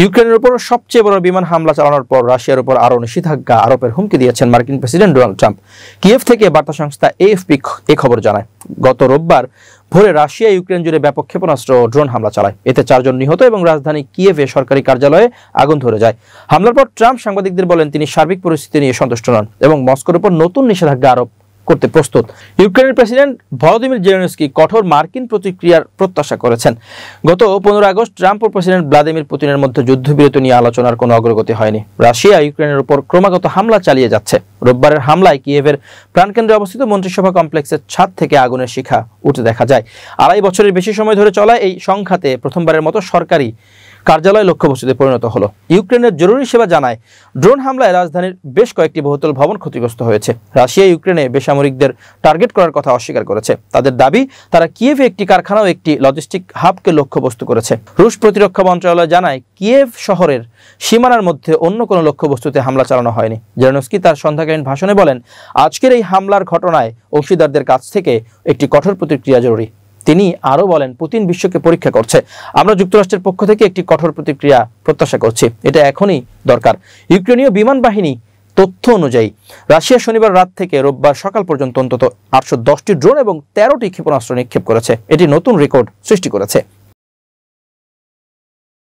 ইউক্রেনের উপর সবচেয়ে বড় বিমান হামলা চালানোর পর রাশিয়ার উপর আরও নিষেধাজ্ঞা আরোপের হুমকি দিয়েছেন মার্কিন প্রেসিডেন্ট ডোনাল্ড ট্রাম্প। কিয়েভ থেকে বার্তা সংস্থা এএফপি এই খবর জানায়, গত রোববার ভোরে রাশিয়া ইউক্রেন জুড়ে ব্যাপক ক্ষেপণাস্ত্র ও ড্রোন হামলা চালায়। এতে 4 জন নিহত এবং রাজধানী কিয়েভে সরকারি কার্যালয়ে আগুন ধরে যায়। হামলার পর ট্রাম্প সাংবাদিকদের বলেন তিনি সার্বিক পরিস্থিতি নিয়ে সন্তুষ্ট নন এবং মস্কোর উপর নতুন নিষেধাজ্ঞা আরোপ করতে প্রস্তুত। ইউক্রেনের প্রেসিডেন্ট ভলোদিমির জেলেনস্কি কঠোর মার্কিন প্রতিক্রিয়ার প্রত্যাশা করেছেন। গত 15 আগস্ট ট্রাম্প ও প্রেসিডেন্ট ভ্লাদিমির পুতিনের মধ্যে যুদ্ধবিরতি নিয়ে আলোচনার কোনো অগ্রগতি হয়নি। রাশিয়া ইউক্রেনের উপর ক্রমাগত হামলা চালিয়ে যাচ্ছে। রোববারের হামলায় কিয়েভের প্রাণকেন্দ্রে অবস্থিত মন্ত্রিসভা কমপ্লেক্সের ছাদ থেকে আগুনের শিখা উঠতে দেখা যায়। 2.5 বছরের বেশি সময় ধরে চলা এই সংঘাতে প্রথমবারের মতো সরকারি কার্যালয় লক্ষ্যবস্তুতে পরিণত হলো। ইউক্রেনের জরুরি সেবা জানায়, ড্রোন হামলায় রাজধানীর বেশ কয়েকটি বহুতল ভবন ক্ষতিগ্রস্ত হয়েছে। রাশিয়া ইউক্রেনে বেসামরিকদের টার্গেট করার কথা অস্বীকার করেছে। তাদের দাবি, তারা কিয়েভে একটি কারখানা ও একটি লজিস্টিক হাবকে লক্ষ্যবস্তু করেছে। রুশ প্রতিরক্ষা মন্ত্রণালয় জানায়, কিয়েভ শহরের সীমানার মধ্যে অন্য কোনো লক্ষ্যবস্তুতে হামলা চালানো হয়নি। জেলেনস্কি তার সন্ধ্যাকালীন ভাষণে বলেন, আজকের এই হামলার ঘটনায় অংশীদারদের কাছ থেকে একটি কঠোর প্রতিক্রিয়া জরুরি। তিনি আরও বলেন, পুতিন বিশ্বকে পরীক্ষা করছে। আমরা যুক্তরাষ্ট্রের পক্ষ থেকে একটি কঠোর প্রতিক্রিয়া প্রত্যাশা করছি। এটা এখনই দরকার। ইউক্রেনীয় বিমান বাহিনী তথ্য অনুযায়ী রাশিয়া শনিবার রাত থেকে রোববার সকাল পর্যন্ত অন্তত 810টি ড্রোন এবং 13টি ক্ষেপণাস্ত্র নিক্ষেপ করেছে। এটি নতুন রেকর্ড সৃষ্টি করেছে।